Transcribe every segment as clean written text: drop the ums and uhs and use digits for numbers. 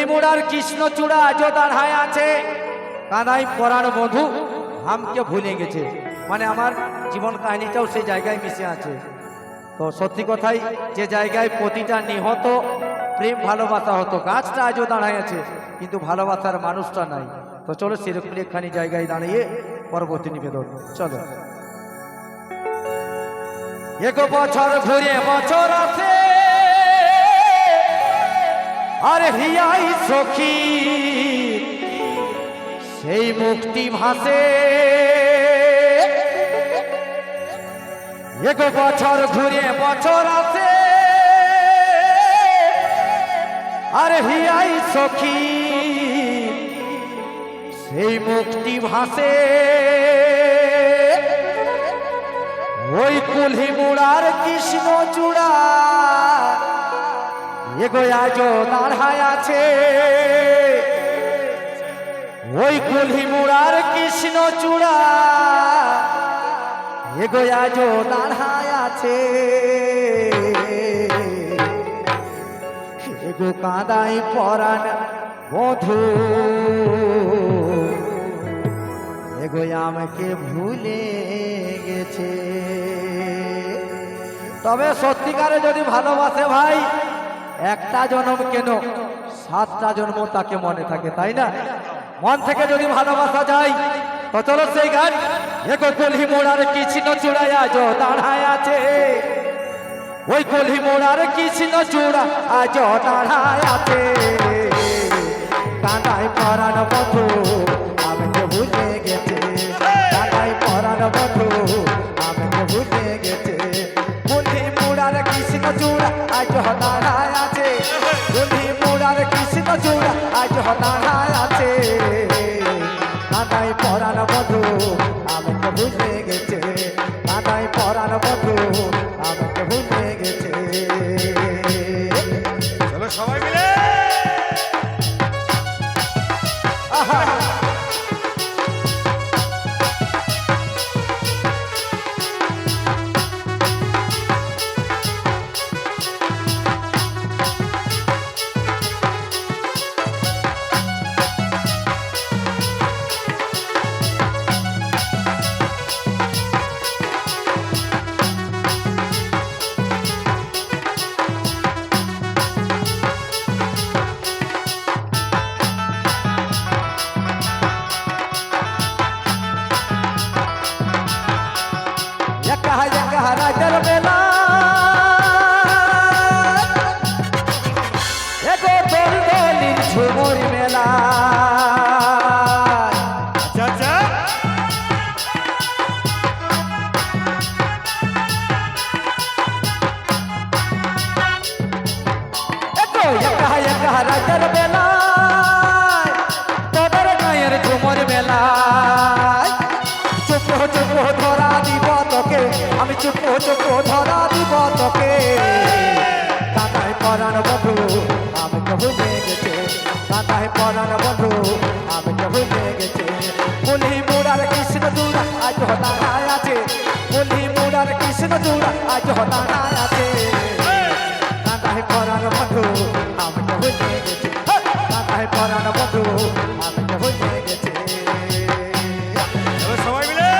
কুলহিমুড়ার কৃষ্ণচূড়া আজও দাঁড়ায় আছে। কানাই পরাণ বধূ আমাকে ভুলে গেছে, মানে আমার জীবন কাহিনীটাও সেই জায়গায় মিশে আছে। তো সত্যি কথাই, যে জায়গায় প্রতিটা নিহত প্রেম ভালোবাসা হতো, গাছটা আজও দাঁড়ায় আছে, কিন্তু ভালোবাসার মানুষটা নাই। তো চলো সেরকম একখানি জায়গায় দাঁড়িয়ে পরবর্তী নিবেদন। চলো। এক বছর ঘুরে বছর আসে, আর হিয়াই সখী সেই মুক্তি ভাসে। এক বছর ঘুরে বছর আসে, আর হিয়াই সখী সেই মুক্তি ভাসে। ওই কুলহিমুড়ার কৃষ্ণচূড়া এগো আজও দাঁড়ায় আছে। ওই কুলহিমুড়ার কৃষ্ণচূড়া এগো আজও দাঁড়ায় আছে। এগো কাঁদাই পরাণ বধূ এগো আমাকে ভুলে গেছে। তবে সত্যিকারে যদি ভালোবাসে ভাই, একটা জন্ম কেন 7টা জন্ম তাকে মনে থাকে, তাই না? মন থেকে যদি ভালোবাসা যায় তো চলো সেই গান। এগো কুলহিমুড়ার কৃষ্ণচূড়া আজও দাঁড়ায় আছে। ওই কুলহিমুড়ার কৃষ্ণচূড়া আজও দাঁড়ায় আছে। কাঁদাই পরাণ বধূ আমাকে ভুলে গেছে। কাঁদাই পরাণ বধূ আমাকে ভুলে গেছে। কুলহিমুড়ার কৃষ্ণচূড়া আজও দাঁড়ায় আছে। কুলহিমুড়ার কৃষ্ণচূড়া আজও দাঁড়ায় আছে। কাঁদাই পরাণ বধূ আমাকে ভুলে গেছে। কাঁদাই পরাণ বধূ আমাকে ভুলে গেছে। চলো সবাই মিলে। রাজার মেলা এগো দোল দোলির ঝুমুর মেলা। আচ্ছা আচ্ছা, এগো একা একা রাজার মেলা, তোদের গায়ের ঝুমুর মেলা। চুপ চুপ ধরা দিব তোকে, আমি চুপ চুপ ধরা দিব তোকে। কাঁদাই পরাণ বধূ আমাকে ভুলে গেছে। কাঁদাই পরাণ বধূ আমাকে ভুলে গেছে। কুলহিমুড়ার কৃষ্ণচূড়া আজও দাঁড়ায় আছে। কুলহিমুড়ার কৃষ্ণচূড়া আজও দাঁড়ায় আছে। কাঁদাই পরাণ বধূ আমাকে ভুলে গেছে। কাঁদাই পরাণ বধূ আমাকে ভুলে গেছে। চলো সবাই মিলে।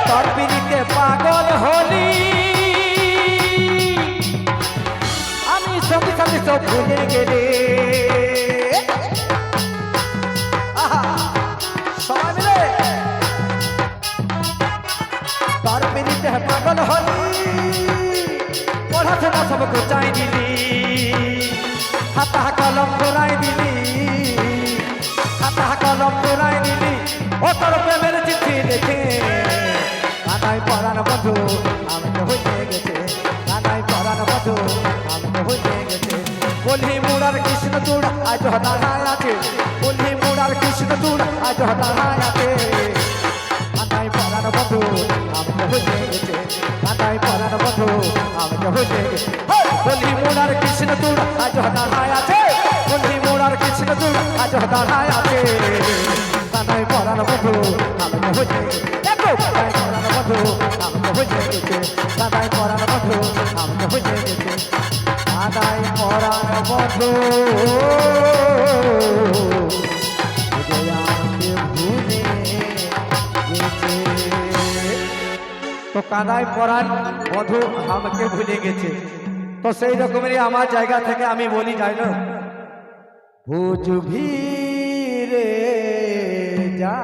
তোর পিড়িতে পাগল হলি, আমি সঙ্গে সঙ্গে সব ভুলে গেলে। সবাই মিলে। তোর পিড়িতে পাগল হলি, পড়াশোনা সব গোচাই দিলি। খাতা কলম তোরাই দিলি। খাতা কলম তোরাই দিলি। ও তোর প্রেমের চিঠি লিখে। কাঁদাই পরাণ বধূ আমাকে ভুলে গেছে। কাঁদাই পরাণ বধূ আমাকে ভুলে গেছে। কুলহিমুড়ার কৃষ্ণচূড়া আজও দাঁড়ায় আছে। কুলহিমুড়ার মোরার কৃষ্ণ চূড় আজ দাঁড়ায়াতে কানাই পরাণ বন্ধু আমাকে বুঝে গেছে কানাই পরাণ বন্ধু আমাকে বুঝে গেছে বলি মোরার কৃষ্ণ চূড় আজ দাঁড়ায়াতে বলি মোরার কৃষ্ণ চূড় আজ দাঁড়ায়াতে কানাই পরাণ বন্ধু আমাকে বুঝে গেছে দেখো কানাই পরাণ বন্ধু আমাকে বুঝে গেছে কানাই পরাণ বন্ধু আমাকে বুঝে গেছে কানাই পরাণ বন্ধু তো কানাই পরাণ বধু আমাকে ভুলে গেছে তো সেই রকমেরই আমার জায়গা থেকে আমি বলি যাই না বুঝবি রে যা